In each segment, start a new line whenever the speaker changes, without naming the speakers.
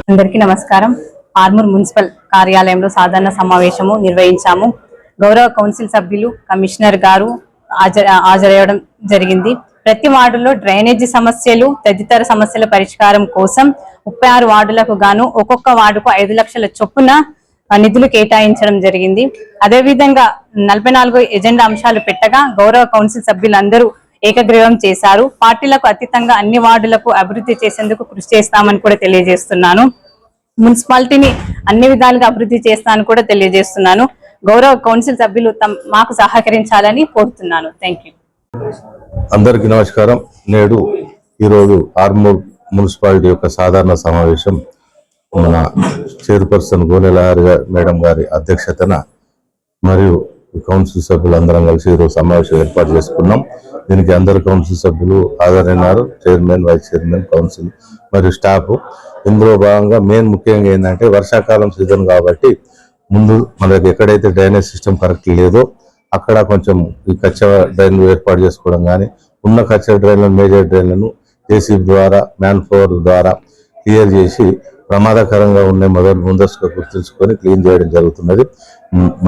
అందరికీ నమస్కారం. ఆర్మూర్ మున్సిపల్ కార్యాలయంలో సాధారణ సమావేశము నిర్వహించాము. గౌరవ కౌన్సిల్ సభ్యులు, కమిషనర్ గారు హాజరయ్యడం జరిగింది. ప్రతి వార్డులో డ్రైనేజీ సమస్యలు తదితర సమస్యల పరిష్కారం కోసం 36 వార్డులకు గాను ఒక్కొక్క వార్డుకు 5 లక్షల చొప్పున నిధులు కేటాయించడం జరిగింది. అదేవిధంగా 44 ఎజెండా అంశాలు పెట్టగా గౌరవ కౌన్సిల్ సభ్యులందరూ ఏకగ్రీవం చేశారు. పార్టీలకు అతీతంగా అన్ని వార్డులకు అభివృద్ధి చేసేందుకు కృషి చేస్తామని కూడా తెలియజేస్తున్నాను. మున్సిపాలిటీని అన్ని విధాలుగా అభివృద్ధి చేస్తానని కూడా తెలియజేస్తున్నాను. గౌరవ కౌన్సిల్ సభ్యులు మాకు సహకరించాలని కోరుతున్నాను. Thank you.
అందరికీ నమస్కారం. నేడు ఈరోజు ఆర్మూర్ మున్సిపాలిటీ యొక్క సాధారణ సమావేశం మన చైర్పర్సన్ గోనెలహరి మేడం గారి అధ్యక్షతన మరియు కౌన్సిల్ సభ్యులందరం కలిసి ఈరోజు సమావేశం ఏర్పాటు చేసుకున్నాం. దీనికి అందరు కౌన్సిల్ సభ్యులు హాజరైనారు. చైర్మన్, వైస్ చైర్మన్, కౌన్సిల్ మరియు స్టాఫ్. ఇందులో భాగంగా ముఖ్యంగా ఏంటంటే వర్షాకాలం సీజన్ కాబట్టి ముందు మనకి ఎక్కడైతే డ్రైనేజ్ సిస్టమ్ కరెక్ట్ లేదో అక్కడ కొంచెం ఈ కచ్చా డ్రైన్లు ఏర్పాటు చేసుకోవడం కానీ, ఉన్న కచ్చా డ్రైన్లను, మేజర్ డ్రైన్లను జేసీబీ ద్వారా, మ్యాన్ పవర్ ద్వారా క్లియర్ చేసి ప్రమాదకరంగా ఉండే ముందస్తుగా గుర్తుంచుకొని క్లీన్ చేయడం జరుగుతున్నది.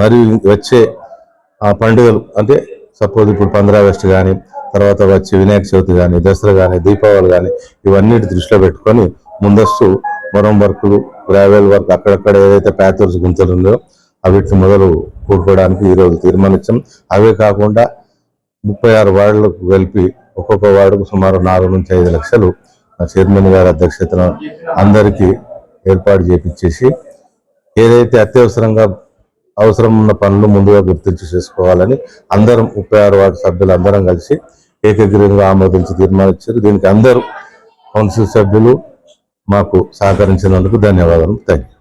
మరియు వచ్చే పండుగలు అంటే సపోజ్ ఇప్పుడు 15 ఆగస్టు కానీ, తర్వాత వచ్చే వినాయక చవితి కానీ, దసరా కానీ, దీపావళి కానీ ఇవన్నిటి దృష్టిలో పెట్టుకొని ముందస్తు మొరం వర్కులు, గ్రావెల్ వర్క్ అక్కడక్కడ ఏదైతే ప్యాచర్స్ గుంతలు ఉందో వీటిని మొదలు కూడుకోవడానికి ఈరోజు తీర్మానించాం. అవే కాకుండా 36 వార్డులకు కలిపి ఒక్కొక్క వార్డుకు సుమారు 4 నుంచి 5 లక్షలు చైర్మన్ గారి అధ్యక్షతన అందరికీ ఏర్పాటు చేపించేసి ఏదైతే అత్యవసరంగా అవసరం ఉన్న పనులు ముందుగా గుర్తించి చేసుకోవాలని అందరం 36 వార్డు సభ్యులు అందరం కలిసి ఏకగ్రీవంగా ఆమోదించి తీర్మానించారు. దీనికి అందరూ కౌన్సిల్ సభ్యులు మాకు సహకరించినందుకు ధన్యవాదాలు. Thank you.